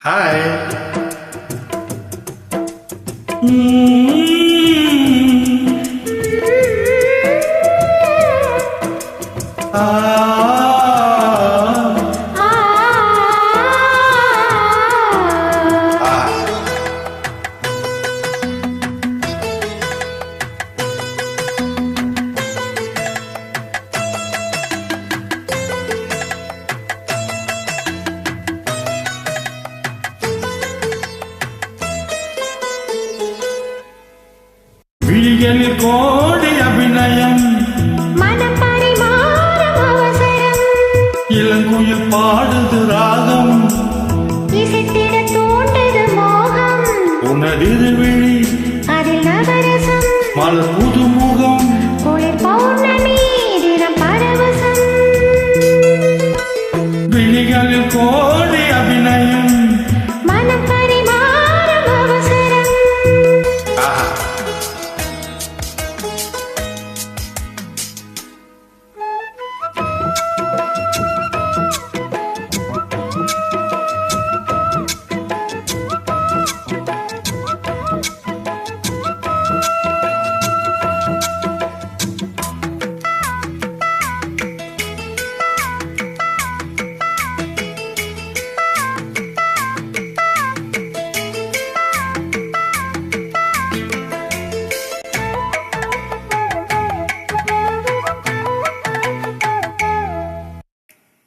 Hi. விழிகள் கோடி அபிநயம் மனம் பரிமாறும் அவசரம் இளங்குயில் பாடுது ராகம் இசைத்திட தூண்டது மோகம் உனதிருவிழி அதில் நவரசம் மலர் புதுமுகம் குளிர் பௌர்ணமி தினம் பரவசம் விழிகளில் கோடி அபிநயம் மனம் பரிமாறும் அவசரம்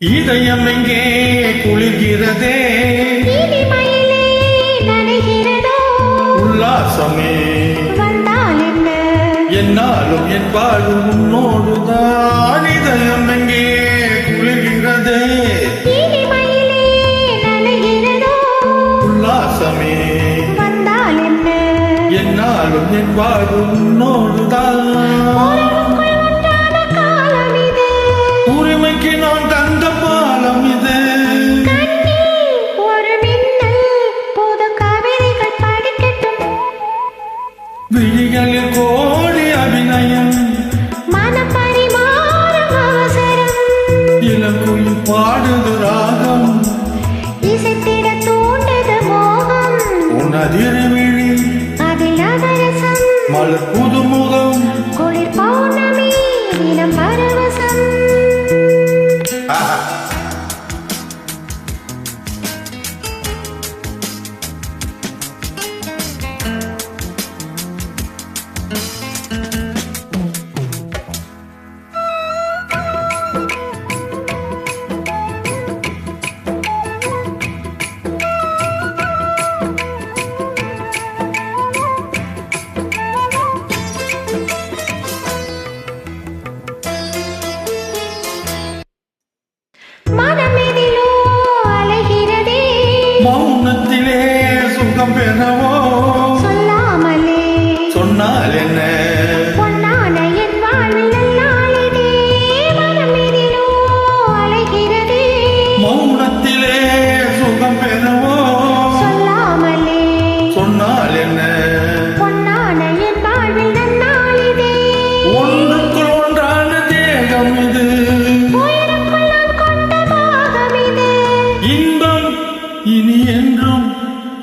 இதயம் எங்கே குளிர்கிறதே நீலிமயிலே நனைகிறதோ உல்லாசமே வந்தால் என்ன என்னாலும் என் வாழ்வும் உன்னோடுதான் இதயம் எங்கே குளிர்கிறதே நீலிமயிலே நனைகிறதோ உல்லாசமே வந்தால் என்ன என்னாலும் என் வாழ்வும் உன்னோடுதான் உறவுக்குள் ஒன்றான காலம் இது உரிமைக்கு நான் தந்த பாலம் இது கண்ணில் ஒரு மின்னல் புது கவிதைகள் படிக்கட்டும் விழிகளில் கோடி அபிநயம் மனம் பரிமாறும் அவசரம் இளங்குயில் பாடுது ராகம் இசைத்திட தூண்டது மோகம் உனதிருவிழி அதில் நவரசம் மலர் புதுமுகம் குளிர் பௌர்ணமி தினம் பரவசம் மனமெதிலோ அலைகிறதே மௌனத்திலே சுகம் பெறவோ சொல்லாமலே சொன்னால் என்ன பொன்னான என் வாழ்வில் நல்லாளிதே மனமெதிலோ அலைகிறதே மௌனத்திலே சுகம் பெறவோ சொல்லாமலே சொன்னால் என்ன பொன்னான என் வாழ்வில் நன்னாளிதே ஒன்றுக்குள் ஒன்றான தேகம் இது உயிருக்குள் நான் கொண்ட பாகம் இது இன்பம் இனி என்றும்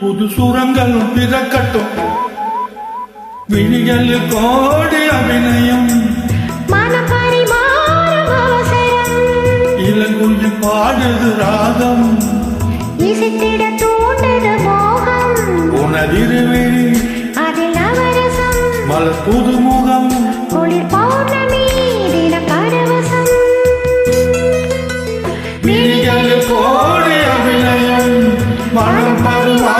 புது சுரங்களும் பிறக்கட்டும் விழிகளில் கோடி அபிநயம் மனம் பரிமாறும் அவசரம் இளங்குயில் பாடுது ராகம் இசைத்திட தூண்டது மோகம் உனதிருவிழி அதில் நவரசம் மலர் புதுமுகம் குளிர் பௌர்ணமி தினம் பரவசம் விழிகளில் கோடி அபிநயம் மனம் பருவா